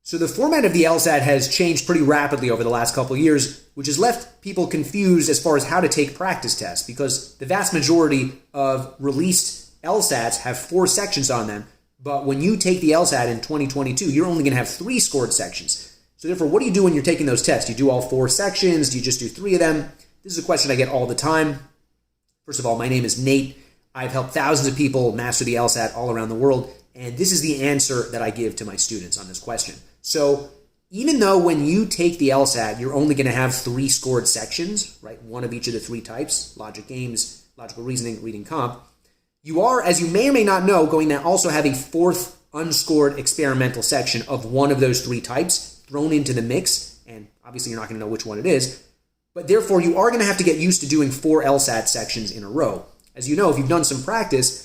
So the format of the LSAT has changed pretty rapidly over the last couple of years, which has left people confused as far as how to take practice tests, because the vast majority of released LSATs have 4 sections on them. But when you take the LSAT in 2022, you're only going to have 3 scored sections. So therefore, what do you do when you're taking those tests? Do you do all 4 sections? Do you just do 3 of them? This is a question I get all the time. First of all, my name is Nate. I've helped thousands of people master the LSAT all around the world, and this is the answer that I give to my students on this question. So even though when you take the LSAT, you're only going to have 3 scored sections, right? 1 of each of the 3 types, logic games, logical reasoning, reading comp, you are, as you may or may not know, going to also have a 4th unscored experimental section of 1 of those 3 types thrown into the mix, and obviously you're not going to know which one it is, but therefore you are going to have to get used to doing 4 LSAT sections in a row. As you know, if you've done some practice,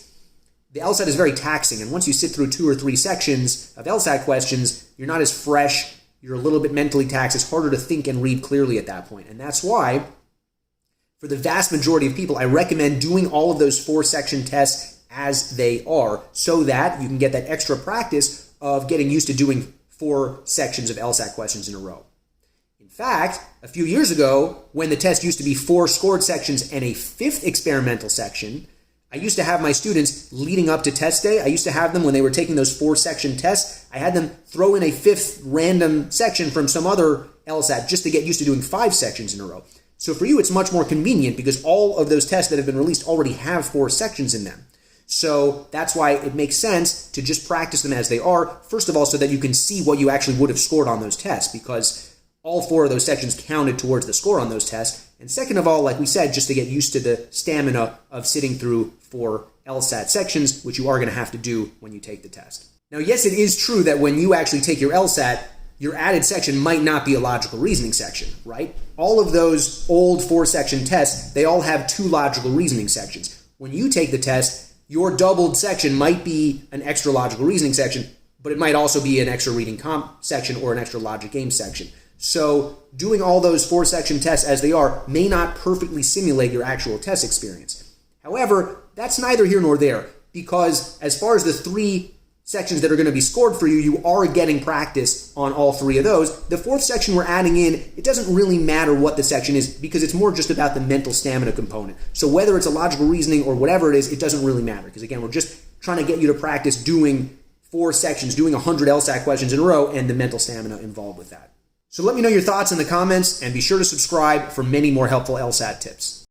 the LSAT is very taxing, and once you sit through 2 or 3 sections of LSAT questions, you're not as fresh, you're a little bit mentally taxed, it's harder to think and read clearly at that point. And that's why, for the vast majority of people, I recommend doing all of those 4 section tests as they are, so that you can get that extra practice of getting used to doing 4 sections of LSAT questions in a row. In fact, a few years ago, when the test used to be 4 scored sections and a 5th experimental section, I used to have my students leading up to test day. I used to have them, when they were taking those 4 section tests, I had them throw in a 5th random section from some other LSAT just to get used to doing 5 sections in a row. So for you, it's much more convenient because all of those tests that have been released already have 4 sections in them. So that's why it makes sense to just practice them as they are. First of all, so that you can see what you actually would have scored on those tests, because all 4 of those sections counted towards the score on those tests. And second of all, like we said, just to get used to the stamina of sitting through 4 LSAT sections, which you are going to have to do when you take the test. Now, yes, it is true that when you actually take your LSAT, your added section might not be a logical reasoning section, right? All of those old 4-section tests, they all have 2 logical reasoning sections. When you take the test, your doubled section might be an extra logical reasoning section, but it might also be an extra reading comp section or an extra logic game section. So doing all those 4-section tests as they are may not perfectly simulate your actual test experience. However, that's neither here nor there, because as far as the 3 sections that are going to be scored for you, you are getting practice on all 3 of those. The 4th section we're adding in, it doesn't really matter what the section is, because it's more just about the mental stamina component. So whether it's a logical reasoning or whatever it is, it doesn't really matter, because again, we're just trying to get you to practice doing 4 sections, doing 100 LSAT questions in a row, and the mental stamina involved with that. So let me know your thoughts in the comments, and be sure to subscribe for many more helpful LSAT tips.